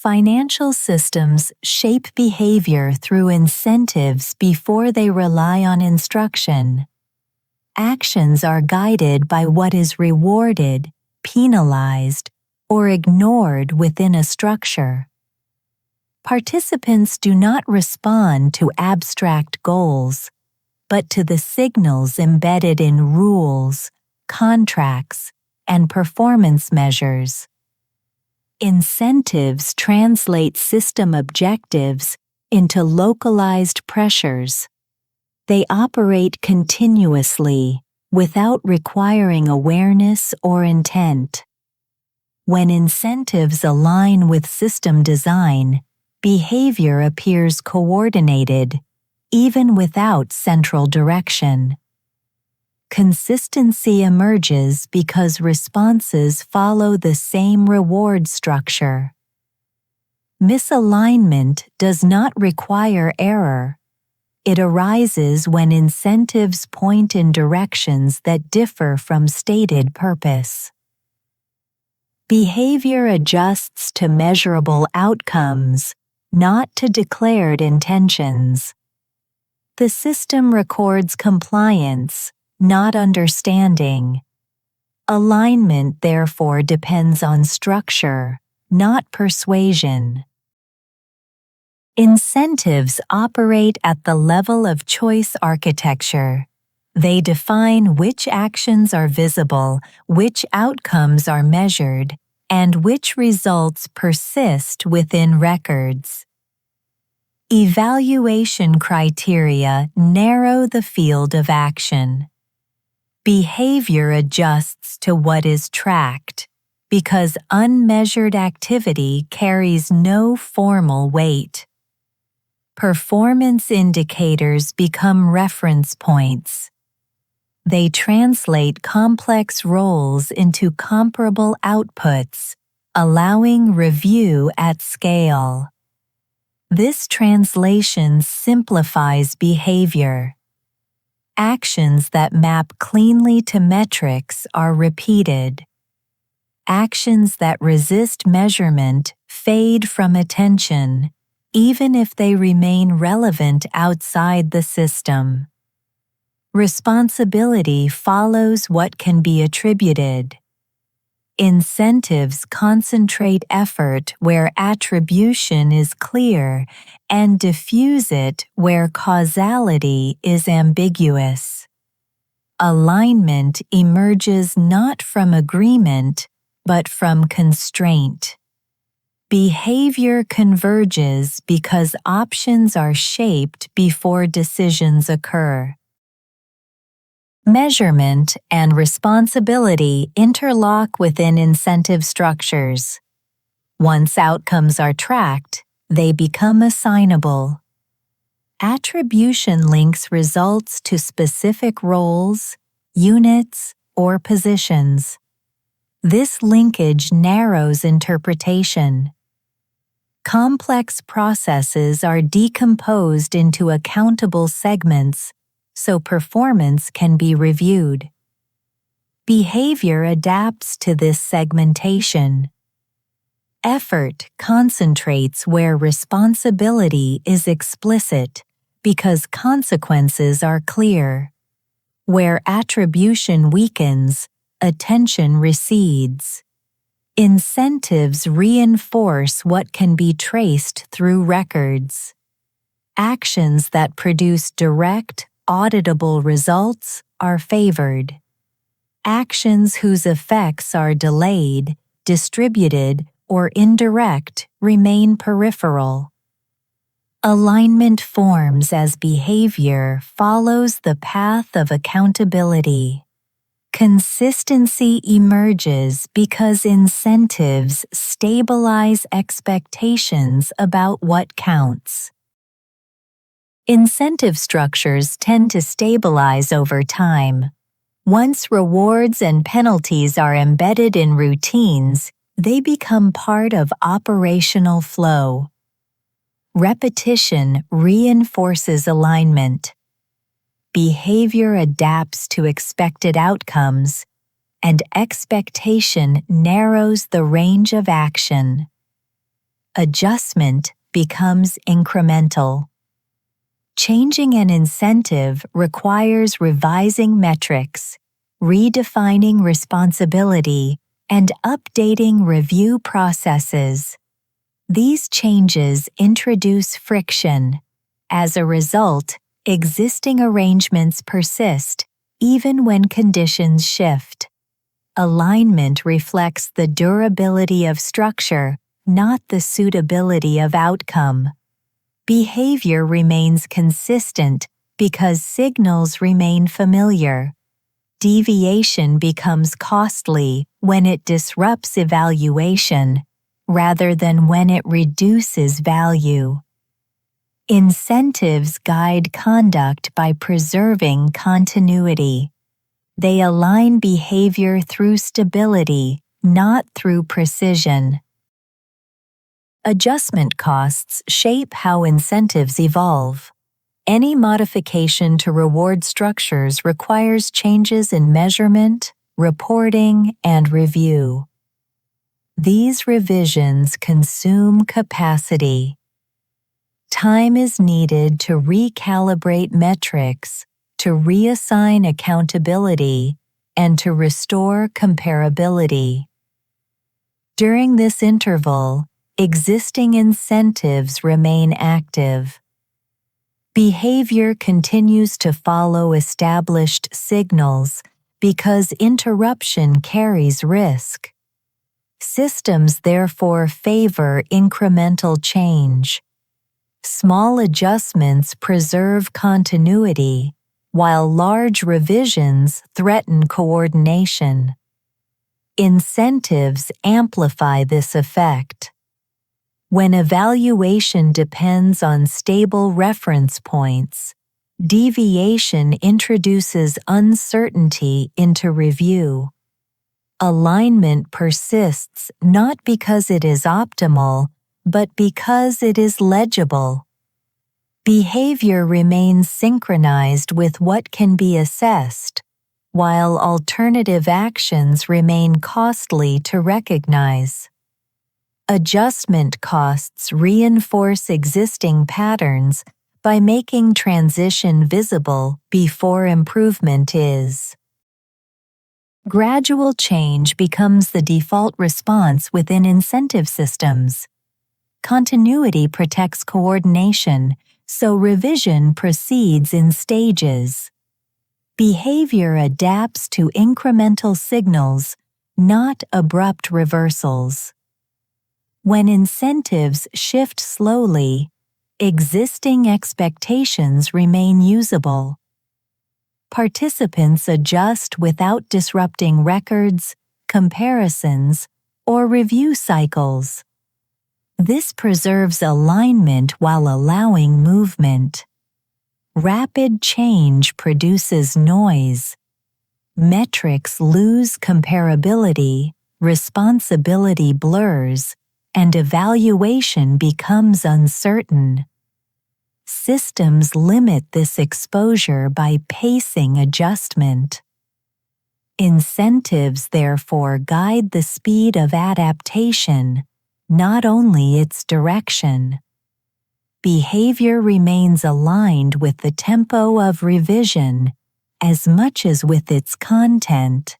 Financial systems shape behavior through incentives before they rely on instruction. Actions are guided by what is rewarded, penalized, or ignored within a structure. Participants do not respond to abstract goals, but to the signals embedded in rules, contracts, and performance measures. Incentives translate system objectives into localized pressures. They operate continuously, without requiring awareness or intent. When incentives align with system design, behavior appears coordinated, even without central direction. Consistency emerges because responses follow the same reward structure. Misalignment does not require error. It arises when incentives point in directions that differ from stated purpose. Behavior adjusts to measurable outcomes, not to declared intentions. The system records compliance, not understanding. Alignment, therefore, depends on structure, not persuasion. Incentives operate at the level of choice architecture. They define which actions are visible, which outcomes are measured, and which results persist within records. Evaluation criteria narrow the field of action. Behavior adjusts to what is tracked, because unmeasured activity carries no formal weight. Performance indicators become reference points. They translate complex roles into comparable outputs, allowing review at scale. This translation simplifies behavior. Actions that map cleanly to metrics are repeated. Actions that resist measurement fade from attention, even if they remain relevant outside the system. Responsibility follows what can be attributed. Incentives concentrate effort where attribution is clear and diffuse it where causality is ambiguous. Alignment emerges not from agreement, but from constraint. Behavior converges because options are shaped before decisions occur. Measurement and responsibility interlock within incentive structures. Once outcomes are tracked, they become assignable. Attribution links results to specific roles, units, or positions. This linkage narrows interpretation. Complex processes are decomposed into accountable segments, so performance can be reviewed. Behavior adapts to this segmentation. Effort concentrates where responsibility is explicit because consequences are clear. Where attribution weakens, attention recedes. Incentives reinforce what can be traced through records. Actions that produce direct, auditable results are favored. Actions whose effects are delayed, distributed, or indirect remain peripheral. Alignment forms as behavior follows the path of accountability. Consistency emerges because incentives stabilize expectations about what counts. Incentive structures tend to stabilize over time. Once rewards and penalties are embedded in routines, they become part of operational flow. Repetition reinforces alignment. Behavior adapts to expected outcomes, and expectation narrows the range of action. adjustment becomes incremental. Changing an incentive requires revising metrics, redefining responsibility, and updating review processes. These changes introduce friction. As a result, existing arrangements persist, even when conditions shift. Alignment reflects the durability of structure, not the suitability of outcome. Behavior remains consistent because signals remain familiar. Deviation becomes costly when it disrupts evaluation, rather than when it reduces value. Incentives guide conduct by preserving continuity. They align behavior through stability, not through precision. Adjustment costs shape how incentives evolve. Any modification to reward structures requires changes in measurement, reporting, and review. These revisions consume capacity. Time is needed to recalibrate metrics, to reassign accountability, and to restore comparability. During this interval, existing incentives remain active. Behavior continues to follow established signals because interruption carries risk. Systems therefore favor incremental change. Small adjustments preserve continuity, while large revisions threaten coordination. Incentives amplify this effect. When evaluation depends on stable reference points, deviation introduces uncertainty into review. Alignment persists not because it is optimal, but because it is legible. Behavior remains synchronized with what can be assessed, while alternative actions remain costly to recognize. Adjustment costs reinforce existing patterns by making transition visible before improvement is. Gradual change becomes the default response within incentive systems. Continuity protects coordination, so revision proceeds in stages. Behavior adapts to incremental signals, not abrupt reversals. When incentives shift slowly, existing expectations remain usable. Participants adjust without disrupting records, comparisons, or review cycles. This preserves alignment while allowing movement. Rapid change produces noise. Metrics lose comparability, responsibility blurs, and evaluation becomes uncertain. Systems limit this exposure by pacing adjustment. Incentives therefore guide the speed of adaptation, not only its direction. Behavior remains aligned with the tempo of revision as much as with its content.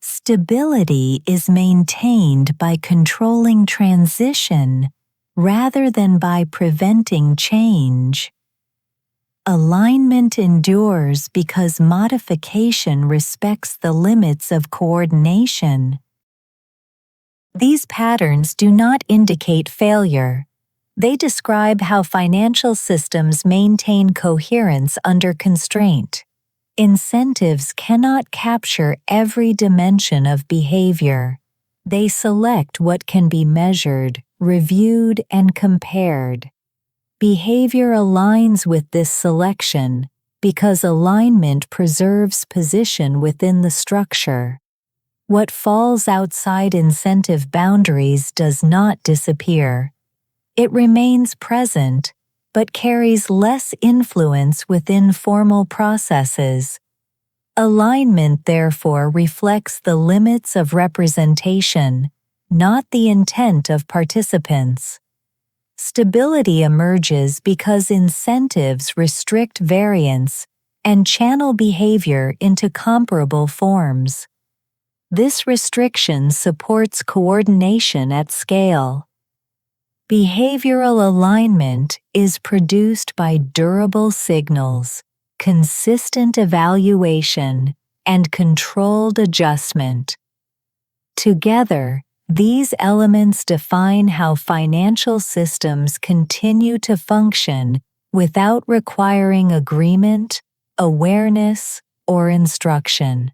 Stability is maintained by controlling transition rather than by preventing change. Alignment endures because modification respects the limits of coordination. These patterns do not indicate failure. They describe how financial systems maintain coherence under constraint. Incentives cannot capture every dimension of behavior. They select what can be measured, reviewed, and compared. Behavior aligns with this selection because alignment preserves position within the structure. What falls outside incentive boundaries does not disappear. It remains present, but carries less influence within formal processes. Alignment therefore reflects the limits of representation, not the intent of participants. Stability emerges because incentives restrict variance and channel behavior into comparable forms. This restriction supports coordination at scale. Behavioral alignment is produced by durable signals, consistent evaluation, and controlled adjustment. Together, these elements define how financial systems continue to function without requiring agreement, awareness, or instruction.